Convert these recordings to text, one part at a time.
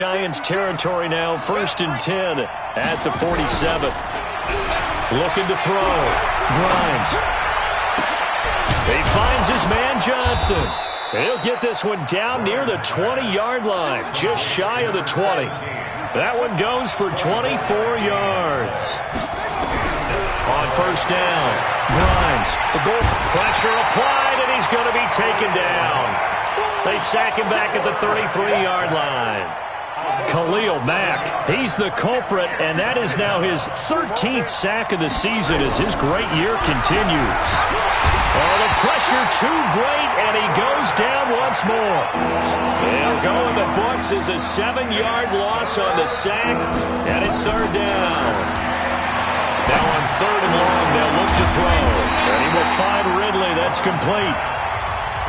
Giants territory now, 1st and 10 at the 47. Looking to throw. Grimes. He finds his man Johnson. He'll get this one down near the 20-yard line, just shy of the 20. That one goes for 24 yards. On 1st down, Grimes. The goal. Pressure applied, and he's going to be taken down. They sack him back at the 33-yard line. Khalil Mack, he's the culprit, and that is now his 13th sack of the season as his great year continues. Oh, the pressure too great, and he goes down once more. They'll go in the books as a 7-yard loss on the sack, and it's 3rd down. Now on 3rd and long, they'll look to throw, and he will find Ridley. That's complete.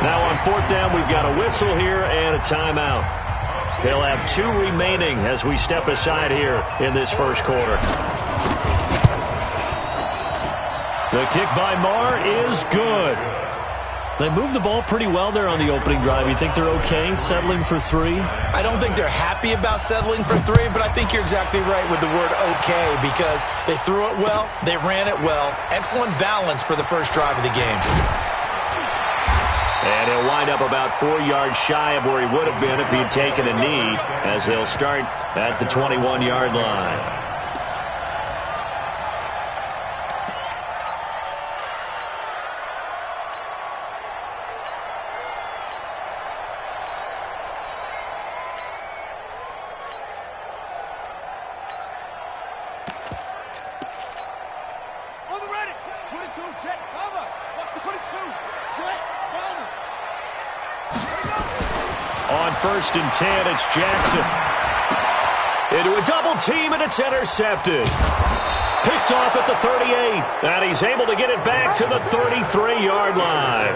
Now on 4th down, we've got a whistle here and a timeout. They'll have 2 remaining as we step aside here in this first quarter. The kick by Marr is good. They moved the ball pretty well there on the opening drive. You think they're okay settling for 3? I don't think they're happy about settling for 3, but I think you're exactly right with the word okay because they threw it well, they ran it well. Excellent balance for the first drive of the game. And he'll wind up about 4 yards shy of where he would have been if he'd taken a knee as they'll start at the 21-yard line. On 1st and 10, it's Jackson. Into a double team, and it's intercepted. Picked off at the 38, and he's able to get it back to the 33-yard line.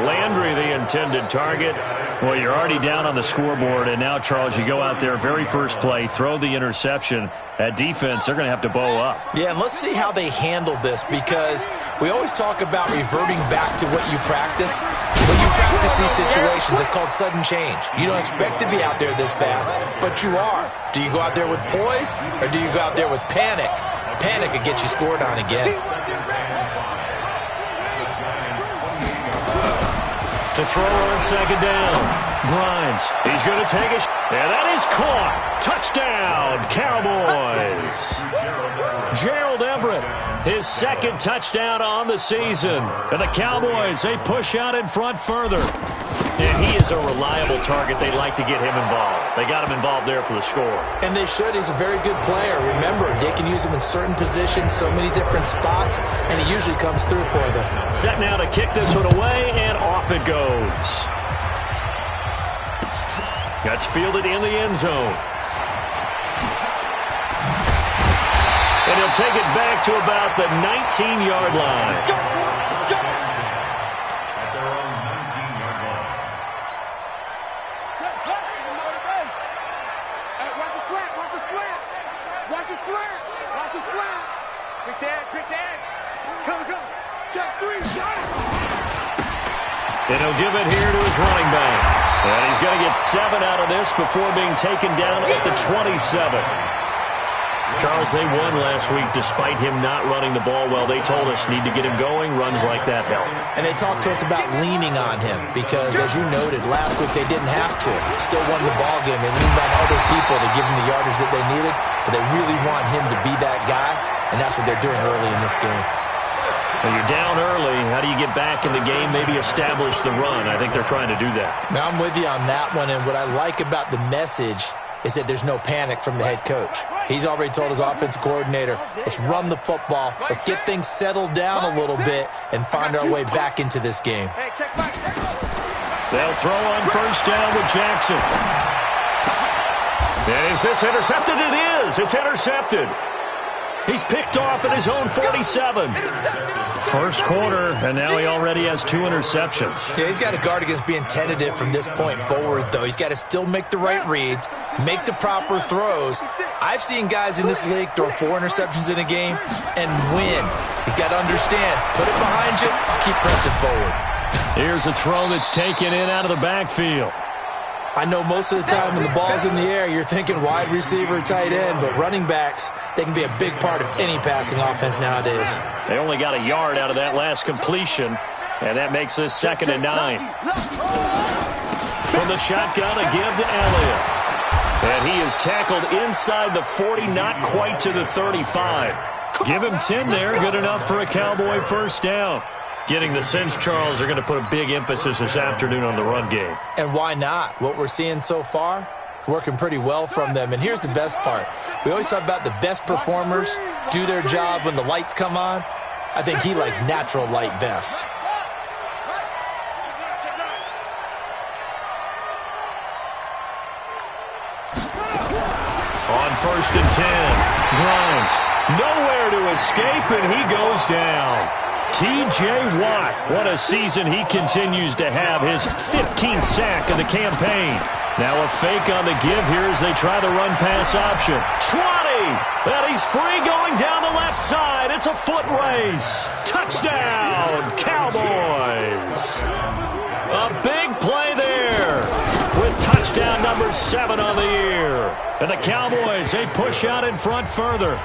Landry, the intended target. Well, you're already down on the scoreboard, and now, Charles, you go out there, very first play, throw the interception. At defense, they're going to have to bow up. Yeah, and let's see how they handle this because we always talk about reverting back to what you practice. When you practice these situations, it's called sudden change. You don't expect to be out there this fast, but you are. Do you go out there with poise, or do you go out there with panic? Panic will get you scored on again. To throw on 2nd down. Grimes. He's going to take it. And that is caught. Touchdown, Cowboys. Gerald Everett, his 2nd touchdown on the season. And the Cowboys, they push out in front further. And he is a reliable target. They like to get him involved. They got him involved there for the score. And they should. He's a very good player. Remember, they can use him in certain positions, so many different spots, and he usually comes through for them. Set now to kick this one away, and off it goes. That's fielded in the end zone. And he'll take it back to about the 19-yard line. And he'll give it here to his running back. And he's going to get 7 out of this before being taken down at the 27. Charles, they won last week despite him not running the ball well. They told us need to get him going. Runs like that help. And they talked to us about leaning on him because, as you noted, last week they didn't have to. Still won the ball game. They leaned on other people to give them the yardage that they needed, but they really want him to be that guy, and that's what they're doing early in this game. Well, you're down early. How do you get back in the game, maybe establish the run? I think they're trying to do that. Now, I'm with you on that one, and what I like about the message is that there's no panic from the head coach. He's already told his offensive coordinator, let's run the football, let's get things settled down a little bit and find our way back into this game. They'll throw on 1st down with Jackson. And is this intercepted? It is. It's intercepted. He's picked off at his own 47. First quarter, and now he already has 2 interceptions. Yeah, he's got to guard against being tentative from this point forward, though. He's got to still make the right reads, make the proper throws. I've seen guys in this league throw 4 interceptions in a game and win. He's got to understand, put it behind you, keep pressing forward. Here's a throw that's taken in out of the backfield. I know most of the time when the ball's in the air, you're thinking wide receiver, tight end, but running backs, they can be a big part of any passing offense nowadays. They only got a yard out of that last completion, and that makes this 2nd and 9. From the shotgun, a give to Elliott. And he is tackled inside the 40, not quite to the 35. Give him 10 there, good enough for a Cowboy first down. Getting the sense, Charles, they're going to put a big emphasis this afternoon on the run game. And why not? What we're seeing so far, it's working pretty well from them. And here's the best part. We always talk about the best performers do their job when the lights come on. I think he likes natural light best. On 1st and 10, Grimes nowhere to escape, and he goes down. T.J. Watt, what a season he continues to have, his 15th sack of the campaign. Now a fake on the give here as they try the run-pass option. 20, and he's free going down the left side. It's a foot race. Touchdown, Cowboys. A big play there with touchdown number 7 on the year. And the Cowboys, they push out in front further.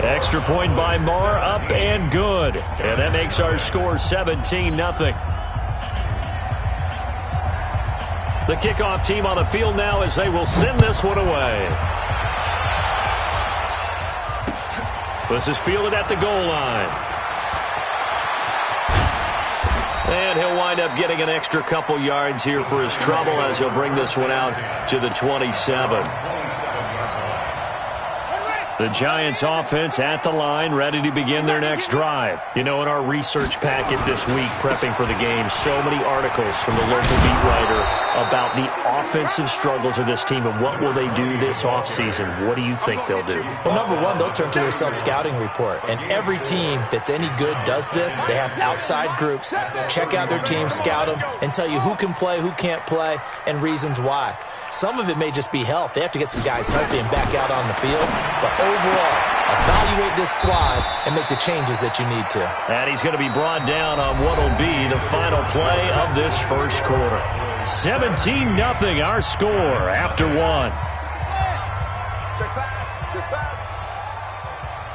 Extra point by Marr, up and good. And that makes our score 17-0. The kickoff team on the field now as they will send this one away. This is fielded at the goal line. And he'll wind up getting an extra couple yards here for his trouble as he'll bring this one out to the 27. The Giants offense at the line, ready to begin their next drive. You know, in our research packet this week, prepping for the game, so many articles from the local beat writer about the offensive struggles of this team and what will they do this offseason. What do you think they'll do? Well, number one, they'll turn to their self-scouting report. And every team that's any good does this. They have outside groups, check out their team, scout them, and tell you who can play, who can't play, and reasons why. Some of it may just be health. They have to get some guys healthy and back out on the field. But overall, evaluate this squad and make the changes that you need to. And he's going to be brought down on what will be the final play of this first quarter. 17-0 our score after one.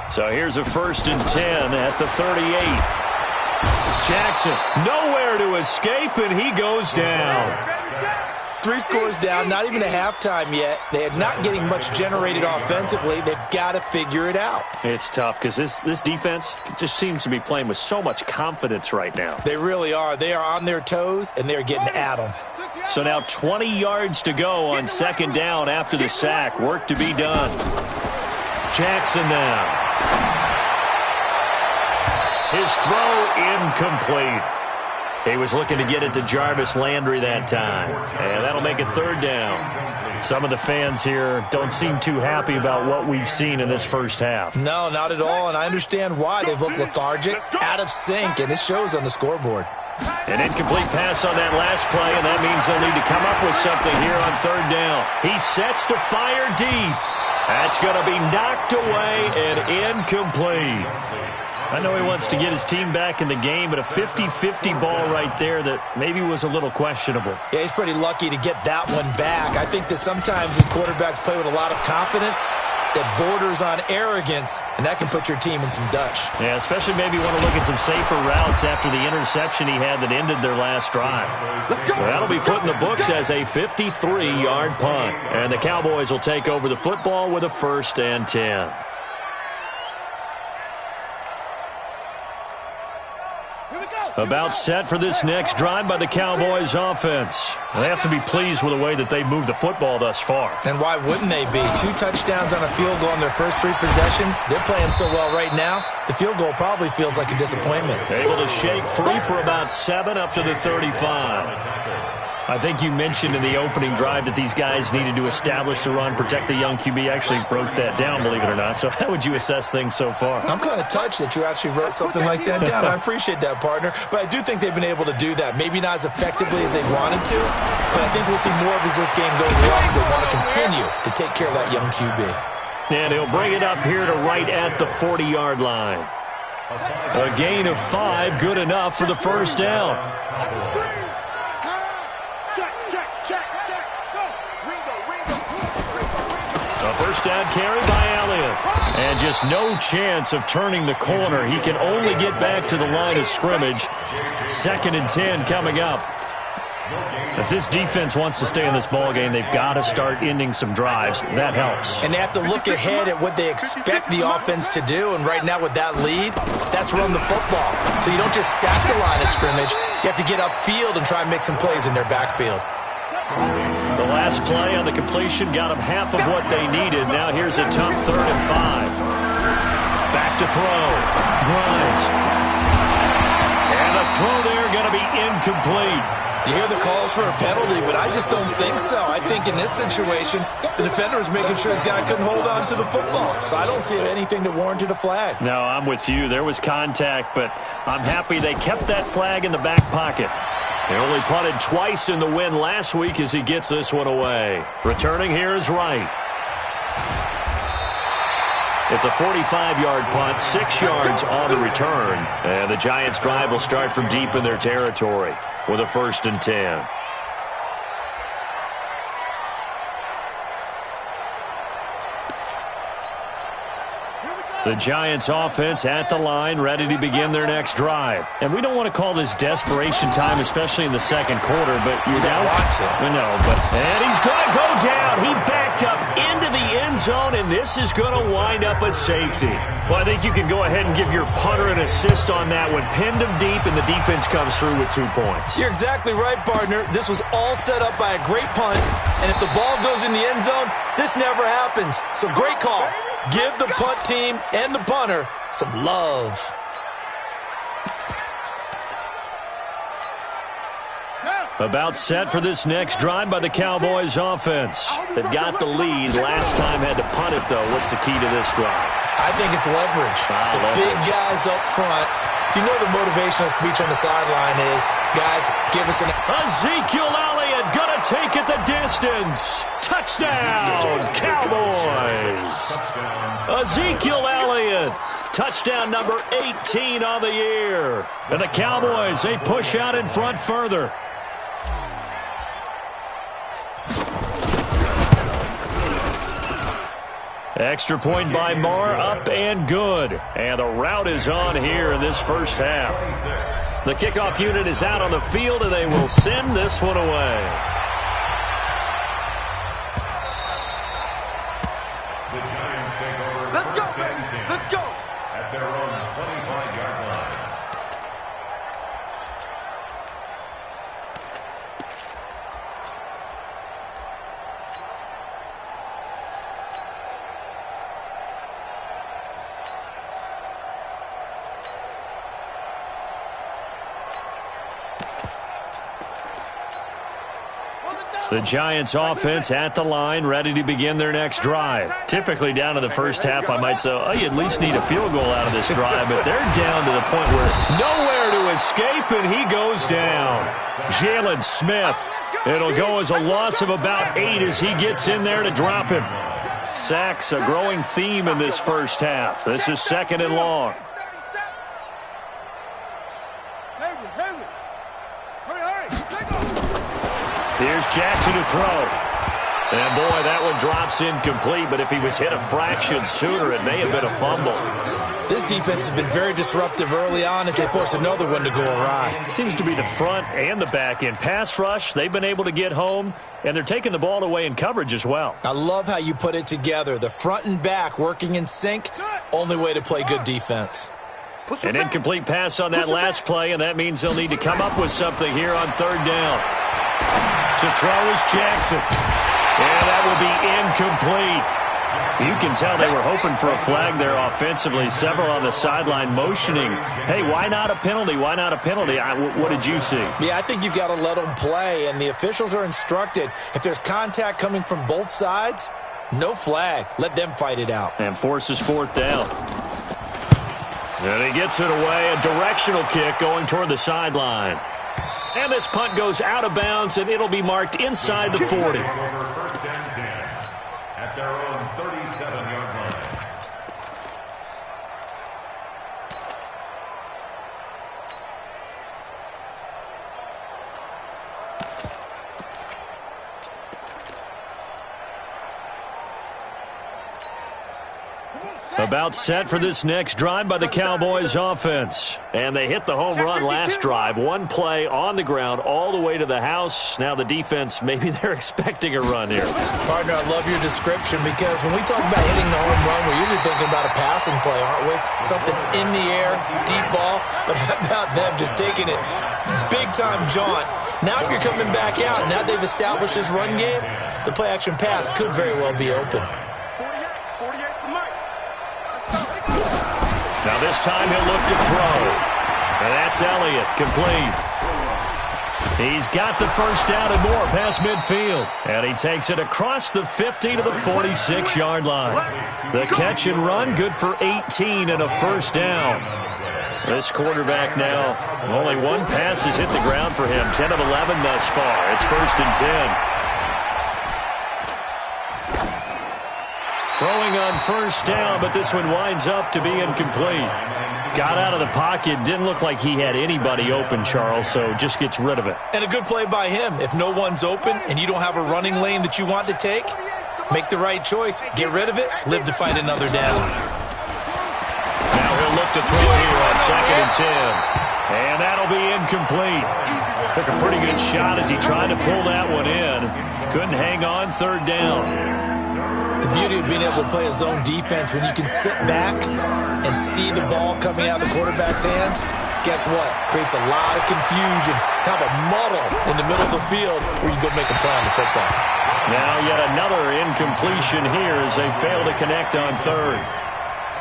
So here's a 1st and 10 at the 38. Jackson, nowhere to escape, and he goes down. 3 scores down, not even a halftime yet. They are not getting much generated offensively. They've got to figure it out. It's tough because this defense just seems to be playing with so much confidence right now. They really are. They are on their toes, and they're getting at them. So now 20 yards to go on 2nd down after the sack. Work to be done. Jackson now. His throw incomplete. He was looking to get it to Jarvis Landry that time. And that'll make it 3rd down. Some of the fans here don't seem too happy about what we've seen in this first half. No, not at all, and I understand why. They've looked lethargic, out of sync, and it shows on the scoreboard. An incomplete pass on that last play, and that means they'll need to come up with something here on 3rd down. He sets to fire deep. That's going to be knocked away and incomplete. I know he wants to get his team back in the game, but a 50-50 ball right there that maybe was a little questionable. Yeah, he's pretty lucky to get that one back. I think that sometimes his quarterbacks play with a lot of confidence that borders on arrogance, and that can put your team in some Dutch. Yeah, especially maybe want to look at some safer routes after the interception he had that ended their last drive. Well, that'll be put in the books as a 53-yard punt, and the Cowboys will take over the football with a 1st and 10. About set for this next drive by the Cowboys offense. They have to be pleased with the way that they've moved the football thus far. And why wouldn't they be? 2 touchdowns on a field goal in their first 3 possessions. They're playing so well right now, the field goal probably feels like a disappointment. Able to shake free for about 7 up to the 35. I think you mentioned in the opening drive that these guys needed to establish the run, protect the young QB. Actually wrote that down, believe it or not. So how would you assess things so far? I'm kind of touched that you actually wrote something like that down. I appreciate that, partner. But I do think they've been able to do that. Maybe not as effectively as they wanted to, but I think we'll see more of as this game goes along because they want to continue to take care of that young QB. And he'll bring it up here to right at the 40-yard line. A gain of 5, good enough for the 1st down. A first down carry by Elliott. And just no chance of turning the corner. He can only get back to the line of scrimmage. 2nd and 10 coming up. If this defense wants to stay in this ballgame, they've got to start ending some drives. That helps. And they have to look ahead at what they expect the offense to do. And right now with that lead, that's run the football. So you don't just stack the line of scrimmage. You have to get upfield and try and make some plays in their backfield. The last play on the completion got them half of what they needed. Now here's a tough 3rd and 5. Back to throw. Grimes. And the throw there going to be incomplete. You hear the calls for a penalty, but I just don't think so. I think in this situation, the defender is making sure his guy couldn't hold on to the football. So I don't see anything that warranted a flag. No, I'm with you. There was contact, but I'm happy they kept that flag in the back pocket. They only punted twice in the win last week as he gets this one away. Returning here is Wright. It's a 45-yard punt, 6 yards on the return. And the Giants' drive will start from deep in their territory with a 1st and 10. The Giants offense at the line, ready to begin their next drive. And we don't want to call this desperation time, especially in the second quarter, but you don't want to. I know, and he's going to go down. He backed up into the end zone, and this is going to wind up a safety. Well, I think you can go ahead and give your punter an assist on that one. Pinned him deep, and the defense comes through with 2 points. You're exactly right, partner. This was all set up by a great punt, and if the ball goes in the end zone, this never happens. So great call. Give the punt team and the punter some love. About set for this next drive by the Cowboys offense. They've got the lead. Last time had to punt it, though. What's the key to this drive? I think it's leverage. The big guys up front. You know the motivational speech on the sideline is, guys, give us an... Ezekiel Elliott gonna take it the distance. Touchdown, Cowboys. Ezekiel Elliott, touchdown number 18 on the year. And the Cowboys, they push out in front further. Extra point by Marr, up and good. And the route is on here in this first half. The kickoff unit is out on the field, and they will send this one away. The Giants take over. Let's go, baby. Let's go. At their own 25-yard line. The Giants offense at the line, ready to begin their next drive. Typically down to the first half, I might say, oh, you at least need a field goal out of this drive, but they're down to the point where nowhere to escape, and he goes down. Jalen Smith. It'll go as a loss of about 8 as he gets in there to drop him. Sacks, a growing theme in this first half. This is 2nd and long. Here's Jackson to throw. And, boy, that one drops incomplete, but if he was hit a fraction sooner, it may have been a fumble. This defense has been very disruptive early on as they force another one to go awry. It seems to be the front and the back end. Pass rush, they've been able to get home, and they're taking the ball away in coverage as well. I love how you put it together. The front and back working in sync, only way to play good defense. An incomplete pass on that last play, and that means they'll need to come up with something here on 3rd down. To throw is Jackson. And that will be incomplete. You can tell they were hoping for a flag there offensively. Several on the sideline motioning, hey, why not a penalty? Why not a penalty? What did you see? Yeah, I think you've got to let them play, and the officials are instructed. If there's contact coming from both sides, no flag. Let them fight it out. And forces 4th down. And he gets it away. A directional kick going toward the sideline. And this punt goes out of bounds, and it'll be marked inside the 40. 1st and 10 at their own 37-yard line. About set for this next drive by the Cowboys offense. And they hit the home run last drive. One play on the ground all the way to the house. Now the defense, maybe they're expecting a run here. Partner, I love your description because when we talk about hitting the home run, we're usually thinking about a passing play, aren't we? Something in the air, deep ball. But how about them just taking it big-time jaunt? Now if you're coming back out, now they've established this run game, the play-action pass could very well be open. Now this time he'll look to throw. And that's Elliott, complete. He's got the first down and more past midfield. And he takes it across the 50 to the 46-yard line. The catch and run, good for 18 and a first down. This quarterback now, only one pass has hit the ground for him. 10 of 11 thus far. It's 1st and 10. Throwing on first down, but this one winds up to be incomplete. Got out of the pocket. Didn't look like he had anybody open, Charles, so just gets rid of it. And a good play by him. If no one's open and you don't have a running lane that you want to take, make the right choice. Get rid of it. Live to fight another down. Now he'll look to throw here on 2nd and 10. And that'll be incomplete. Took a pretty good shot as he tried to pull that one in. Couldn't hang on 3rd down. The beauty of being able to play a zone defense when you can sit back and see the ball coming out of the quarterback's hands, guess what? Creates a lot of confusion, kind of a muddle in the middle of the field where you can go make a play on the football. Now yet another incompletion here as they fail to connect on 3rd.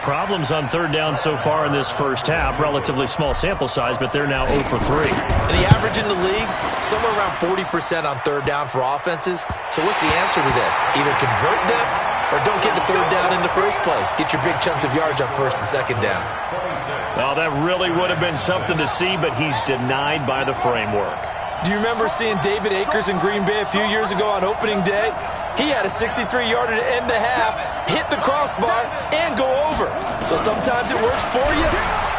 Problems on 3rd down so far in this first half. Relatively small sample size, but they're now 0 for 3. And the average in the league, somewhere around 40% on 3rd down for offenses. So what's the answer to this? Either convert them or don't get the 3rd down in the first place. Get your big chunks of yards on 1st and 2nd down. Well, that really would have been something to see, but he's denied by the framework. Do you remember seeing David Akers in Green Bay a few years ago on opening day? He had a 63-yarder to end the half, hit the crossbar, and go over. So sometimes it works for you,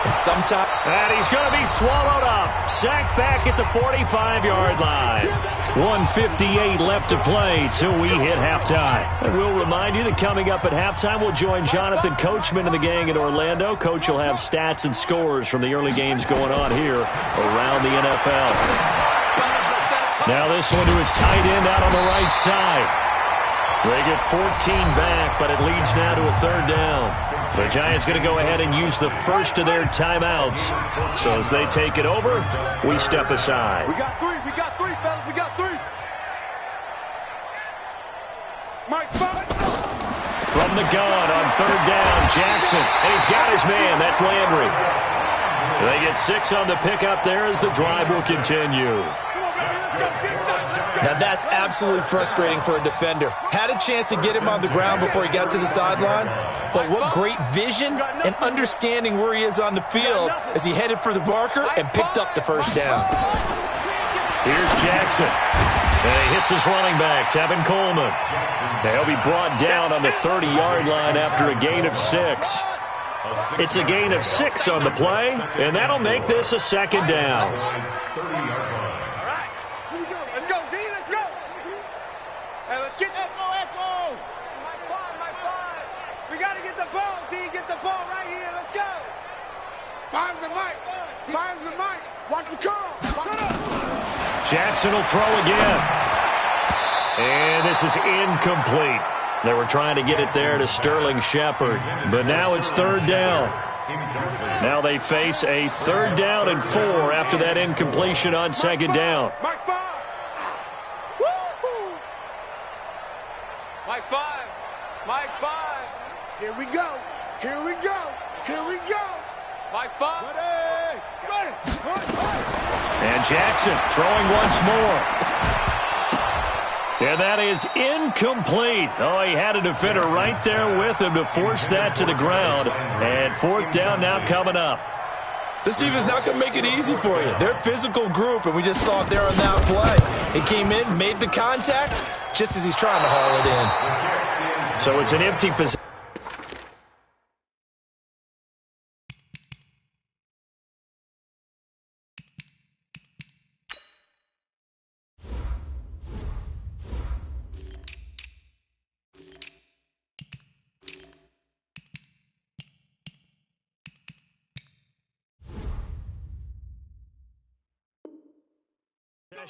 and sometimes... And he's going to be swallowed up. Sacked back at the 45-yard line. 1:58 left to play till we hit halftime. And we'll remind you that coming up at halftime, we'll join Jonathan Coachman and the gang in Orlando. Coach will have stats and scores from the early games going on here around the NFL. Now this one to his tight end out on the right side. They get 14 back, but it leads now to a 3rd down. The Giants going to go ahead and use the first of their timeouts. So as they take it over, we step aside. We got three, fellas, we got 3. Mike, from the gun on 3rd down, Jackson. And he's got his man. That's Landry. They get 6 on the pickup there as the drive will continue. Now that's absolutely frustrating for a defender. Had a chance to get him on the ground before he got to the sideline, but what great vision and understanding where he is on the field as he headed for the marker and picked up the first down. Here's Jackson. And he hits his running back, Tevin Coleman. He'll be brought down on the 30-yard line after a gain of 6. It's a gain of 6 on the play, and that'll make this a 2nd down. Watch the curl. Jackson will throw again. And this is incomplete. They were trying to get it there to Sterling Shepard. But now it's 3rd down. Now they face a 3rd down and 4 after that incompletion on 2nd down. Mike 5. Woo-hoo. Mike 5. Mike 5. Here we go. Here we go. Here we go. Mike 5. Ready. Ready. And Jackson throwing once more. And that is incomplete. Oh, he had a defender right there with him to force that to the ground. And 4th down now coming up. This defense not going to make it easy for you. They're a physical group, and we just saw it there on that play. He came in, made the contact, just as he's trying to haul it in. So it's an empty position.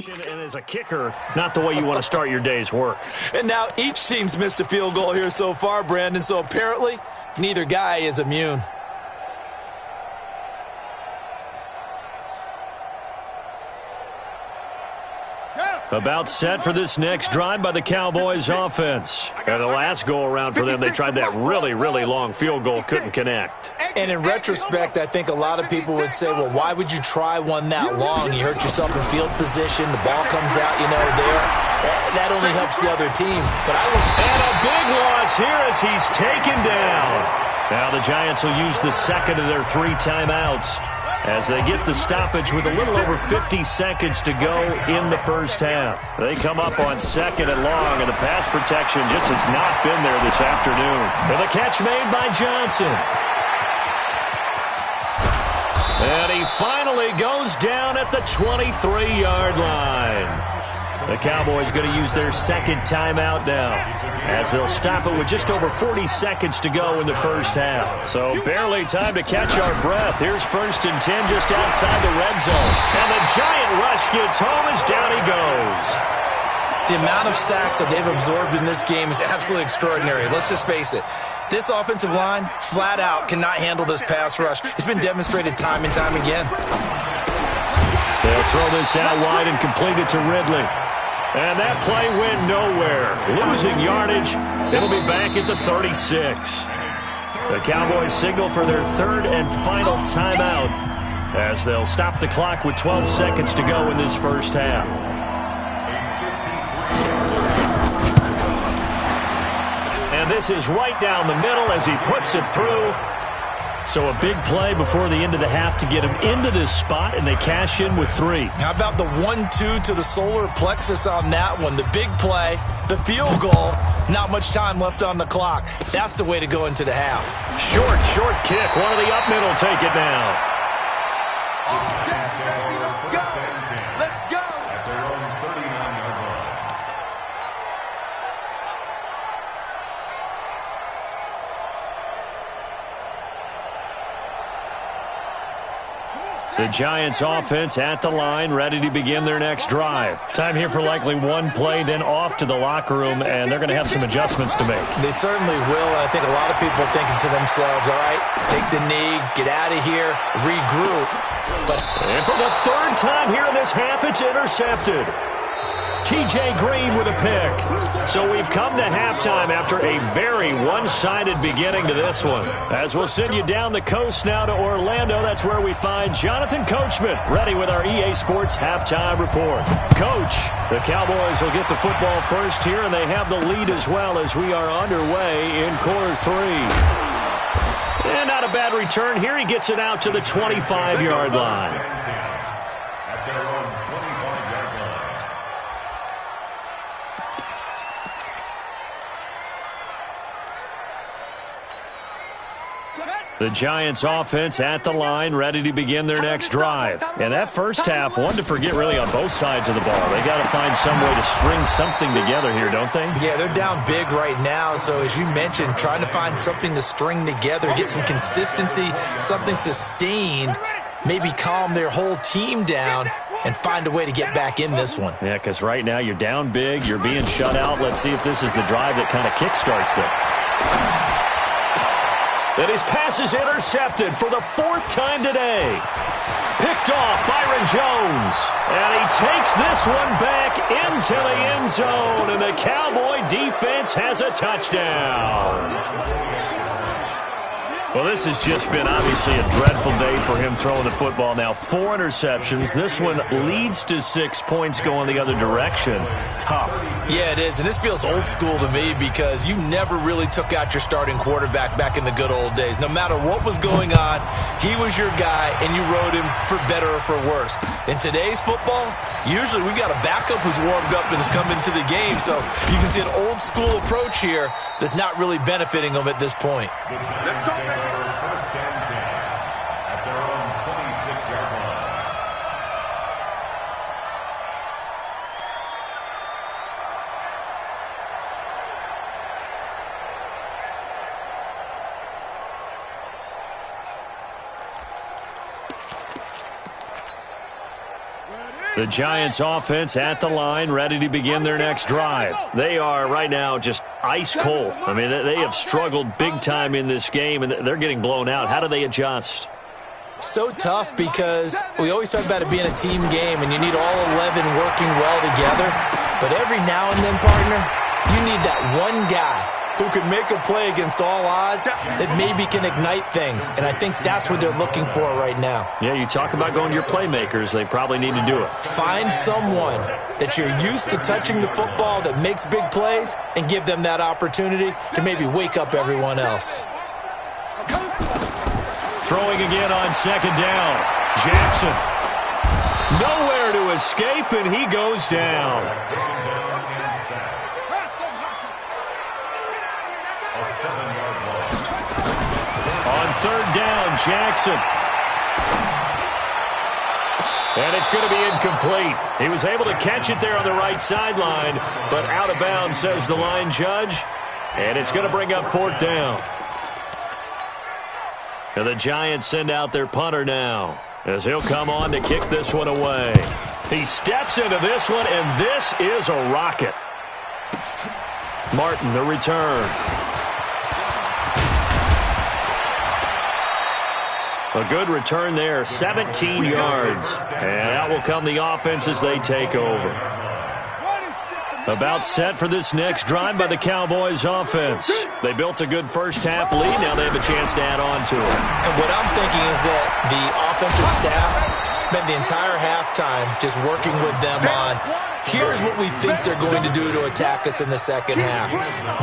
And as a kicker, not the way you want to start your day's work. And now each team's missed a field goal here so far, Brandon, so apparently neither guy is immune. About set for this next drive by the Cowboys offense. And the last go-around for them, they tried that really, really long field goal, couldn't connect. And in retrospect, I think a lot of people would say, well, why would you try one that long? You hurt yourself in field position. The ball comes out, there. That only helps the other team. But and a big loss here as he's taken down. Now the Giants will use the second of their 3 timeouts as they get the stoppage with a little over 50 seconds to go in the first half. They come up on second and long, and the pass protection just has not been there this afternoon. And the catch made by Johnson. And he finally goes down at the 23-yard line. The Cowboys going to use their second timeout now as they'll stop it with just over 40 seconds to go in the first half. So barely time to catch our breath. Here's 1st and 10 just outside the red zone. And the Giant rush gets home as down he goes. The amount of sacks that they've absorbed in this game is absolutely extraordinary. Let's just face it. This offensive line, flat out, cannot handle this pass rush. It's been demonstrated time and time again. They'll throw this out wide and complete it to Ridley. And that play went nowhere. Losing yardage. It'll be back at the 36. The Cowboys signal for their 3rd and final timeout as they'll stop the clock with 12 seconds to go in this first half. And this is right down the middle as he puts it through. So a big play before the end of the half to get him into this spot, and they cash in with 3. How about the 1-2 to the solar plexus on that one? The big play, the field goal, not much time left on the clock. That's the way to go into the half. Short kick. One of the up middle take it down. Let's go. At their own 39-yard line. The Giants offense at the line, ready to begin their next drive. Time here for likely one play, then off to the locker room, and they're going to have some adjustments to make. They certainly will, and I think a lot of people are thinking to themselves, all right, take the knee, get out of here, regroup. And for the 3rd time here in this half, it's intercepted. T.J. Green with a pick. So we've come to halftime after a very one-sided beginning to this one. As we'll send you down the coast now to Orlando, that's where we find Jonathan Coachman, ready with our EA Sports Halftime Report. Coach, the Cowboys will get the football first here, and they have the lead as well as we are underway in quarter 3. And not a bad return here. He gets it out to the 25-yard line. At their own 25-yard line. The Giants offense at the line, ready to begin their next drive. And that first half, one to forget really on both sides of the ball. They got to find some way to string something together here, don't they? Yeah, they're down big right now. So as you mentioned, trying to find something to string together, get some consistency, something sustained, maybe calm their whole team down and find a way to get back in this one. Yeah, because right now you're down big, you're being shut out. Let's see if this is the drive that kind of kickstarts them. And his pass is intercepted for the 4th time today. Picked off Byron Jones. And he takes this one back into the end zone. And the Cowboy defense has a touchdown. Well, this has just been obviously a dreadful day for him throwing the football. Now 4 interceptions. This one leads to 6 points going the other direction. Tough. Yeah, it is. And this feels old school to me because you never really took out your starting quarterback back in the good old days. No matter what was going on, he was your guy, and you rode him for better or for worse. In today's football, usually we got a backup who's warmed up and has come into the game. So you can see an old school approach here that's not really benefiting them at this point. Let's go, baby. 1st and 10 at their own 26-yard line. Ready? The Giants offense at the line, ready to begin their next drive. They are right now just ice cold. I mean, they have struggled big time in this game, and they're getting blown out. How do they adjust? So tough because we always talk about it being a team game, and you need all 11 working well together. But every now and then, partner, you need that one guy who can make a play against all odds that maybe can ignite things. And I think that's what they're looking for right now. Yeah, you talk about going to your playmakers. They probably need to do it. Find someone that you're used to touching the football that makes big plays and give them that opportunity to maybe wake up everyone else. Throwing again on second down. Jackson. Nowhere to escape, and he goes down. On third down, Jackson. And it's going to be incomplete. He was able to catch it there on the right sideline, but out of bounds, says the line judge. And it's going to bring up fourth down. And the Giants send out their punter now, as he'll come on to kick this one away. He steps into this one, and this is a rocket. Martin, the return. A good return there, 17 yards. And out will come the offense as they take over. About set for this next drive by the Cowboys offense. They built a good first half lead. Now they have a chance to add on to it. And what I'm thinking is that the offensive staff spent the entire halftime just working with them on, here's what we think they're going to do to attack us in the second half.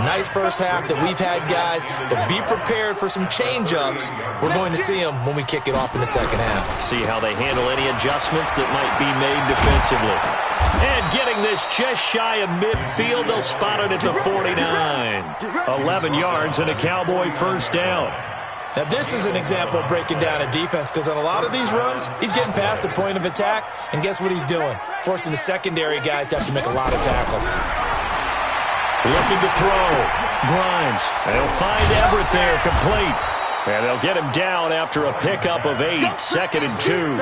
Nice first half that we've had, guys, but be prepared for some change-ups. We're going to see them when we kick it off in the second half. See how they handle any adjustments that might be made defensively. And getting this just shy of midfield, they'll spot it at the 49. 11 yards and a Cowboy first down. Now, this is an example of breaking down a defense because on a lot of these runs, he's getting past the point of attack, and guess what he's doing? Forcing the secondary guys to have to make a lot of tackles. Looking to throw. Grimes. They'll find Everett there, complete. And they'll get him down after a pickup of 8, 2nd and 2.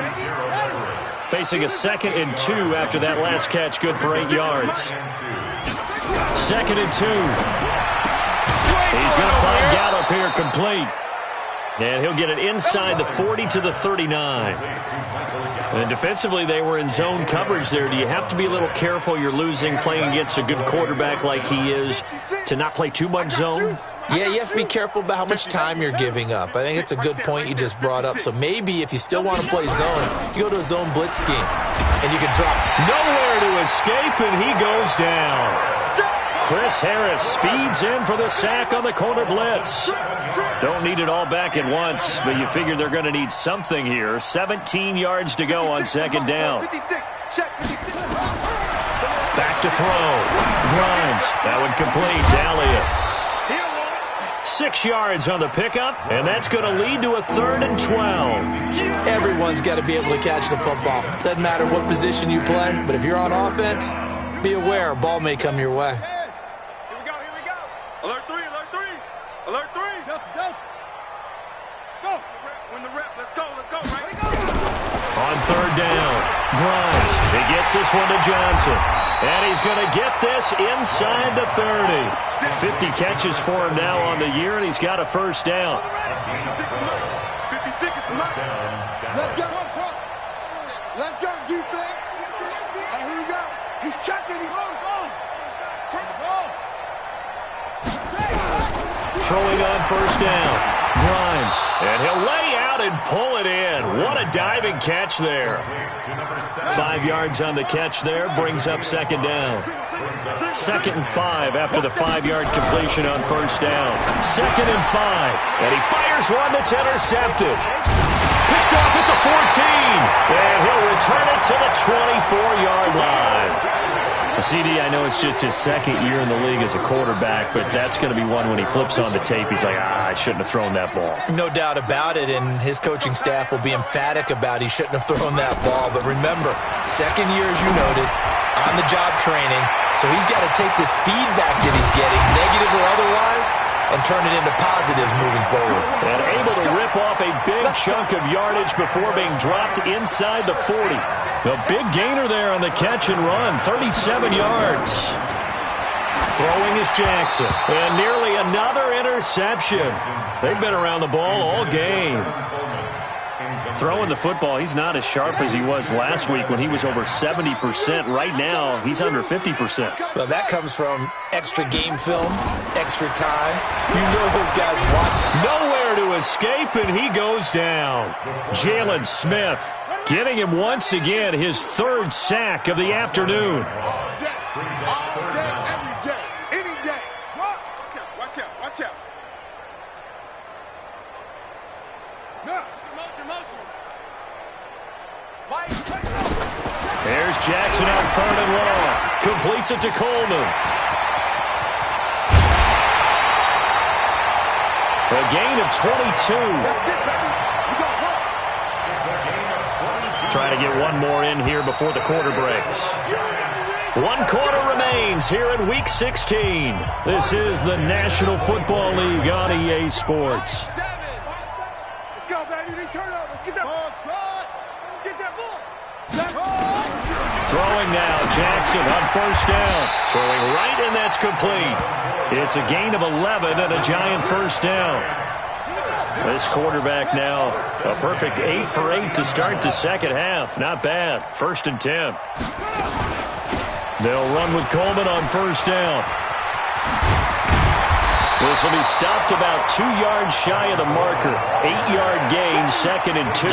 Facing a 2nd and 2 after that last catch, good for 8 yards. 2nd and 2. He's going to find Gallup here, complete. And he'll get it inside the 40 to the 39. And defensively, they were in zone coverage there. Do you have to be a little careful? You're losing, playing against a good quarterback like he is, to not play too much zone? Yeah, you have to be careful about how much time you're giving up. I think it's a good point you just brought up. So maybe if you still want to play zone, you go to a zone blitz scheme, and you can drop. Nowhere to escape, and he goes down. Chris Harris speeds in for the sack on the corner blitz. Don't need it all back at once, but you figure they're going to need something here. 17 yards to go on second down. Back to throw. Grimes. That one complete to Elliott. 6 yards on the pickup, and that's going to lead to a 3rd and 12. Everyone's got to be able to catch the football. Doesn't matter what position you play, but if you're on offense, be aware a ball may come your way. Alert 3, alert 3, alert 3. Delta. Go. Win the rep. Let's go. Ready, go. On third down, Grimes. He gets this one to Johnson. And he's going to get this inside the 30. 50 catches for him now on the year, and he's got a first down. 56 is the mark. Let's go. Let's go, defense. Here we go. He's checking. He's on. Check the ball. Throwing on first down. Grimes. And he'll lay out and pull it in. What a diving catch there. 5 yards on the catch there. Brings up second down. 2nd and 5 after the 5-yard completion on first down. 2nd and 5. And he fires one that's intercepted. Picked off at the 14. And he'll return it to the 24-yard line. CD, I know it's just his 2nd year in the league as a quarterback, but that's going to be one when he flips on the tape, he's like, I shouldn't have thrown that ball. No doubt about it, and his coaching staff will be emphatic about he shouldn't have thrown that ball. But remember, 2nd year, as you noted, on-the-job training, so he's got to take this feedback that he's getting, negative or otherwise, and turn it into positives moving forward. And able to rip off a big chunk of yardage before being dropped inside the 40. The big gainer there on the catch and run, 37 yards. Throwing is Jackson. And nearly another interception. They've been around the ball all game. Throwing the football, he's not as sharp as he was last week when he was over 70%. Right now, he's under 50%. Well, that comes from extra game film, extra time. You know those guys want. Nowhere to escape, and he goes down. Jalen Smith getting him once again his third sack of the afternoon. All day, every day, any day. Watch out, watch out. No. Motion. There's Jackson on 3rd and long. Completes it to Coleman. A gain of 22. Trying to get one more in here before the quarter breaks. 1 quarter remains here in Week 16. This is the National Football League on EA Sports. Let's go, baby. They turn over. Get that ball. Get that ball. Throwing now, Jackson on 1st down. Throwing right, and that's complete. It's a gain of 11 and a giant 1st down. This quarterback now, a perfect 8 for 8 to start the second half. Not bad. 1st and 10. They'll run with Coleman on 1st down. This will be stopped about 2 yards shy of the marker. 8-yard gain, 2nd and 2.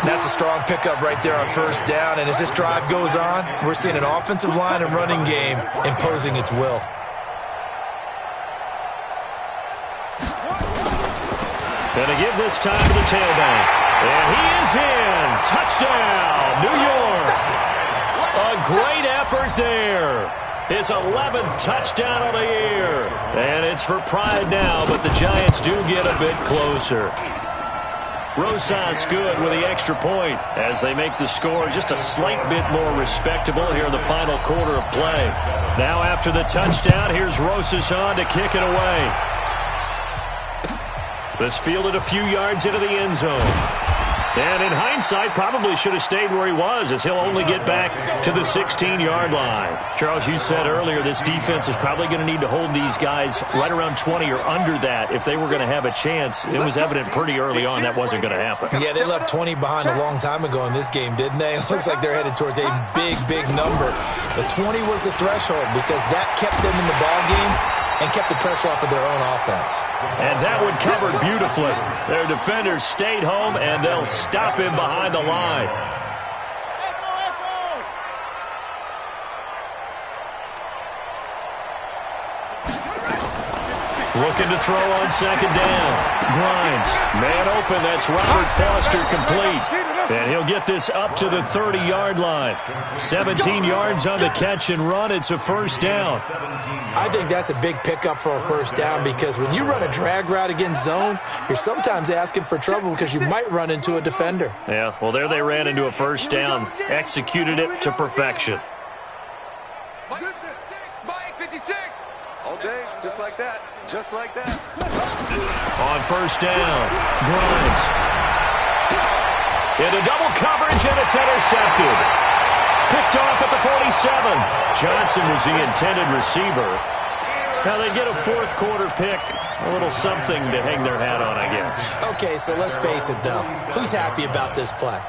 That's a strong pickup right there on 1st down. And as this drive goes on, we're seeing an offensive line and running game imposing its will. Gonna give this time to the tailback. And he is in. Touchdown, New York. A great effort there. His 11th touchdown of the year. And it's for pride now, but the Giants do get a bit closer. Rosas good with the extra point as they make the score just a slight bit more respectable here in the final quarter of play. Now after the touchdown, here's Rosas on to kick it away. This fielded a few yards into the end zone. And in hindsight, probably should have stayed where he was, as he'll only get back to the 16-yard line. Charles, you said earlier this defense is probably going to need to hold these guys right around 20 or under that if they were going to have a chance. It was evident pretty early on that wasn't going to happen. Yeah, they left 20 behind a long time ago in this game, didn't they? It looks like they're headed towards a big, big number. But 20 was the threshold because that kept them in the ballgame and kept the pressure off of their own offense. And that one covered beautifully. Their defenders stayed home, and they'll stop him behind the line. Looking to throw on 2nd down. Grimes, man open, that's Robert Foster complete. And he'll get this up to the 30-yard line. 17 yards on the catch and run. It's a 1st down. I think that's a big pickup for a 1st down because when you run a drag route against zone, you're sometimes asking for trouble because you might run into a defender. Yeah, well, there they ran into a 1st down. Executed it to perfection. Mike 56. All day, just like that. Just like that. On 1st down, Grimes. Into double coverage, and it's intercepted. Picked off at the 47. Johnson was the intended receiver. Now they get a 4th quarter pick. A little something to hang their hat on, I guess. Okay, so let's face it, though. Who's happy about this play?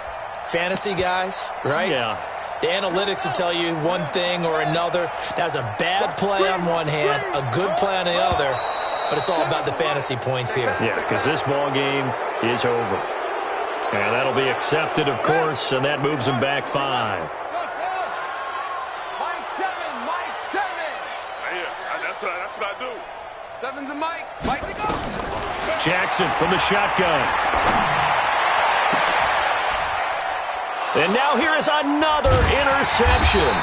Fantasy guys, right? Yeah. The analytics will tell you one thing or another. That's a bad play on one hand, a good play on the other, but it's all about the fantasy points here. Yeah, because this ball game is over. And that'll be accepted, of course, and that moves him back 5. Mike 7. Mike 7. That's what I do. 7's a Mike. Mike, go. Jackson from the shotgun. And now here is another interception.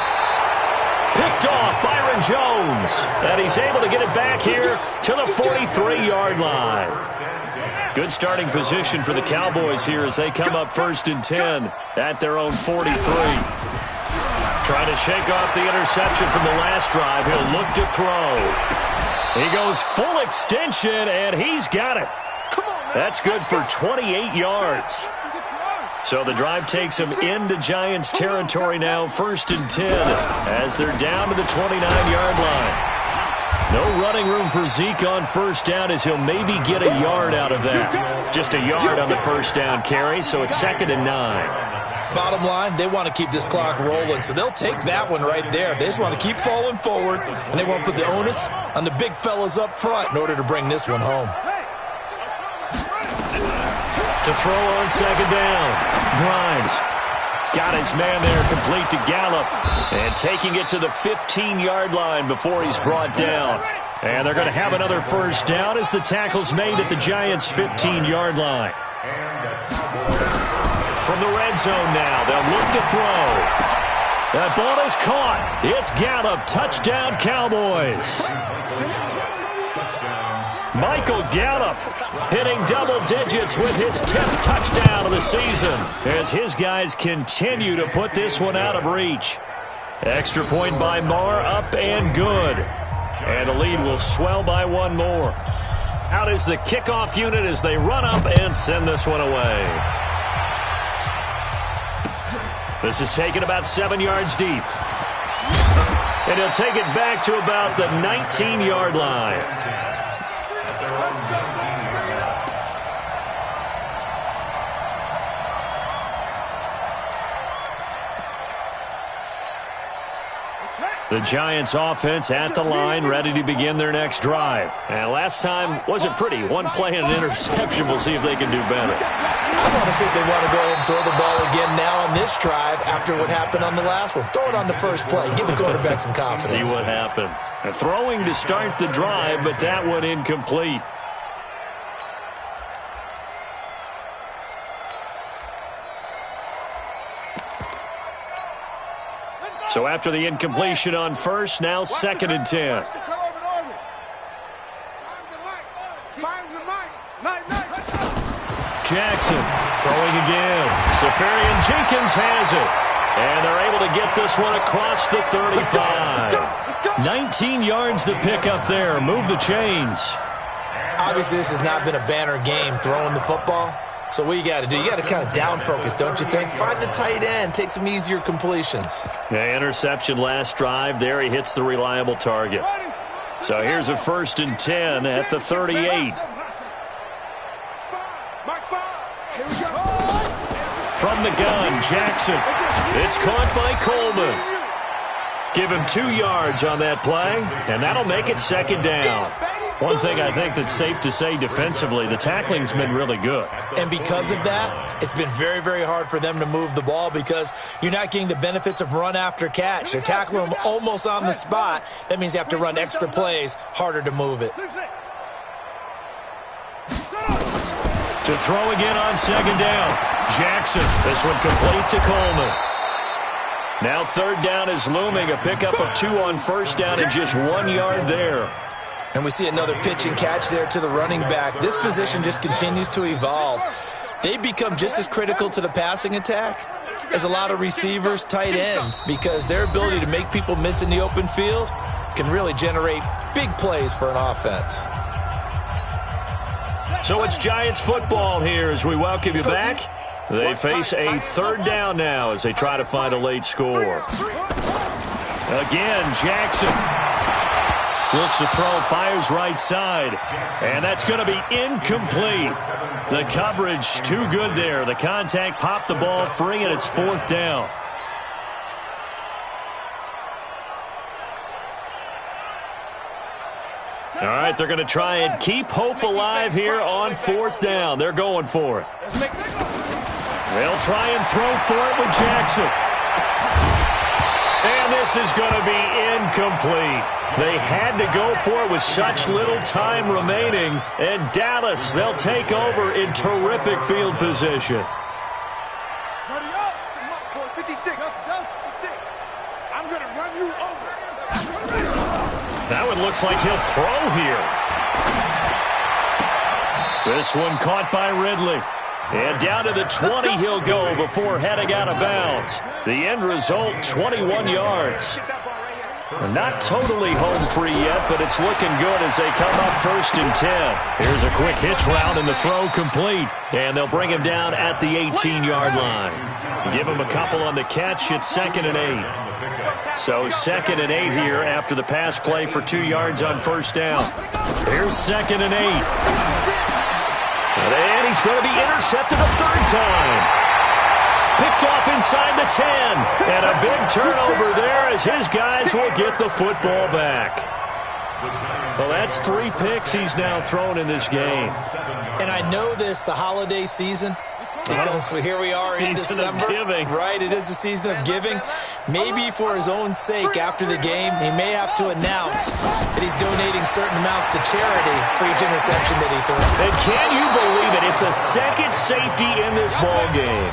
Picked off Byron Jones. And he's able to get it back here to the 43-yard line. Good starting position for the Cowboys here as they come up 1st and 10 at their own 43. Trying to shake off the interception from the last drive. He'll look to throw. He goes full extension, and he's got it. That's good for 28 yards. So the drive takes them into Giants territory now, 1st and 10, as they're down to the 29-yard line. No running room for Zeke on 1st down, as he'll maybe get a yard out of that. Just a yard on the 1st down carry, so it's 2nd and 9. Bottom line, they want to keep this clock rolling, so they'll take that one right there. They just want to keep falling forward, and they want to put the onus on the big fellas up front in order to bring this one home. To throw on 2nd down, Grimes got his man there, complete to Gallup, and taking it to the 15-yard line before he's brought down. And they're going to have another 1st down as the tackle's made at the Giants' 15-yard line. From the red zone now, they'll look to throw. That ball is caught. It's Gallup. Touchdown, Cowboys. Michael Gallup hitting double digits with his 10th touchdown of the season as his guys continue to put this one out of reach. Extra point by Marr, up and good. And the lead will swell by one more. Out is the kickoff unit as they run up and send this one away. This is taken about 7 yards deep. And he'll take it back to about the 19-yard line. The Giants offense at the line, ready to begin their next drive. And last time wasn't pretty. One play and an interception. We'll see if they can do better. I want to see if they want to go ahead and throw the ball again now on this drive after what happened on the last one. Throw it on the first play. Give the quarterback some confidence. See what happens. A throwing to start the drive, but that one incomplete. So after the incompletion on 1st, now 2nd and 10. Jackson throwing again. Safarian Jenkins has it. And they're able to get this one across the 35. 19 yards to pick up there. Move the chains. Obviously, this has not been a banner game throwing the football. So what you got to do, you got to kind of down focus, don't you think? Find the tight end, take some easier completions. Yeah, interception last drive. There he hits the reliable target. So here's a 1st and 10 at the 38. From the gun, Jackson. It's caught by Coleman. Give him 2 yards on that play, and that'll make it 2nd down. One thing I think that's safe to say defensively, the tackling's been really good. And because of that, it's been very, very hard for them to move the ball because you're not getting the benefits of run after catch. They're tackling them almost on the spot. That means you have to run extra plays, harder to move it. To throw again on 2nd down. Jackson, this one complete to Coleman. Now 3rd down is looming, a pickup of 2 on 1st down and just 1 yard there. And we see another pitch and catch there to the running back. This position just continues to evolve. They become just as critical to the passing attack as a lot of receivers, tight ends, because their ability to make people miss in the open field can really generate big plays for an offense. So it's Giants football here as we welcome you back. They face a 3rd down now as they try to find a late score. Again, Jackson looks to throw, fires right side, and that's going to be incomplete. The coverage too good there. The contact popped the ball free, and it's 4th down. All right, they're going to try and keep hope alive here on 4th down. They're going for it. They'll try and throw for it with Jackson. And this is going to be incomplete. They had to go for it with such little time remaining. And Dallas, they'll take over in terrific field position. That one looks like he'll throw here. This one caught by Ridley. And down to the 20 he'll go before heading out of bounds. The end result, 21 yards. Not totally home free yet, but it's looking good as they come up 1st and 10. Here's a quick hitch route and the throw complete. And they'll bring him down at the 18-yard line. Give him a couple on the catch. It's 2nd and 8. So 2nd and 8 here after the pass play for 2 yards on 1st down. Here's 2nd and 8. And he's going to be intercepted a 3rd time. Picked off inside the 10. And a big turnover there as his guys will get the football back. Well, that's 3 picks he's now thrown in this game. And I know this, the holiday season, because here we are in December. Season of giving. Right, it is the season of giving. Maybe for his own sake after the game, he may have to announce that he's donating certain amounts to charity for each interception that he threw. And can you believe it? It's a second safety in this ball game.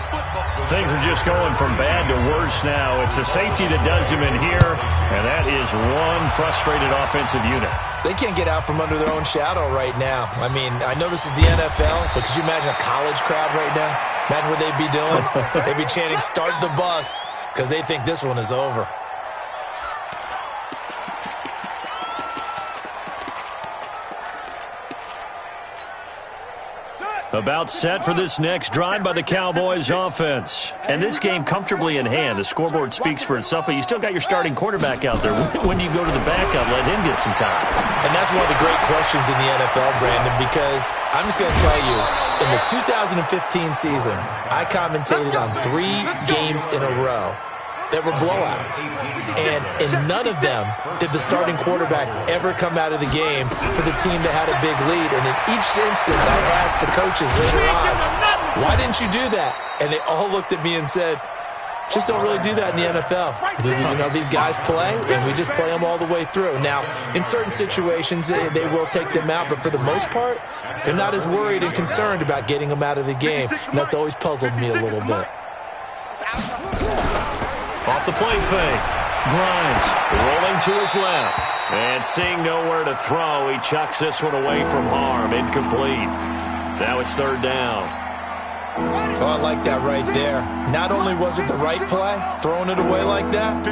Things are just going from bad to worse now. It's a safety that does him in here, and that is one frustrated offensive unit. They can't get out from under their own shadow right now. I mean, I know this is the NFL, but could you imagine a college crowd right now? Imagine what they'd be doing. They'd be chanting, "Start the bus," because they think this one is over. About set for this next drive by the Cowboys offense. And this game comfortably in hand. The scoreboard speaks for itself, but you still got your starting quarterback out there. When do you go to the backup, let him get some time? And that's one of the great questions in the NFL, Brandon, because I'm just going to tell you, in the 2015 season, I commentated on 3 games in a row that were blowouts. And in none of them did the starting quarterback ever come out of the game for the team that had a big lead. And in each instance, I asked the coaches later on, why didn't you do that? And they all looked at me and said, just don't really do that in the NFL. You know, these guys play, and we just play them all the way through. Now, in certain situations, they will take them out, but for the most part, they're not as worried and concerned about getting them out of the game. And that's always puzzled me a little bit. Off the play fake. Grimes rolling to his left. And seeing nowhere to throw, he chucks this one away from harm. Incomplete. Now it's 3rd down. Oh, I like that right there. Not only was it the right play, throwing it away like that,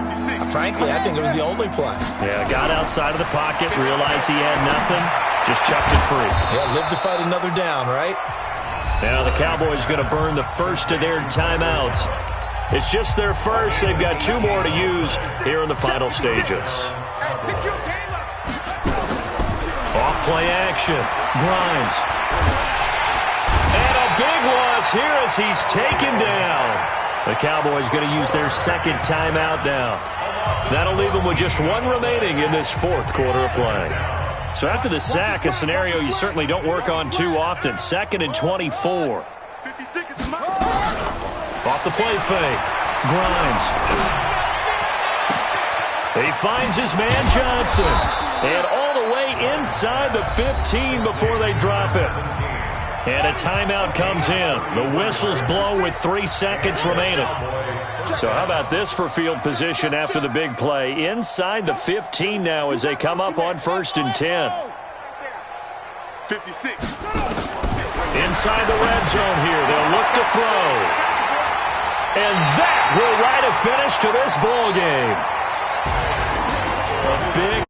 frankly, I think it was the only play. Yeah, got outside of the pocket, realized he had nothing, just chucked it free. Yeah, live to fight another down, right? Now the Cowboys going to burn the first of their timeouts. It's just their first. They've got 2 more to use here in the final stages. Off play action. Grimes. And a big loss here as he's taken down. The Cowboys going to use their 2nd timeout now. That'll leave them with just 1 remaining in this 4th quarter of play. So after the sack, a scenario you certainly don't work on too often. 2nd and 24. Off the play fake. Grimes. He finds his man Johnson. And all the way inside the 15 before they drop it. And a timeout comes in. The whistles blow with 3 seconds remaining. So how about this for field position after the big play? Inside the 15 now as they come up on 1st and 10. 56. Inside the red zone here. They'll look to throw. And that will write a finish to this ball game. A big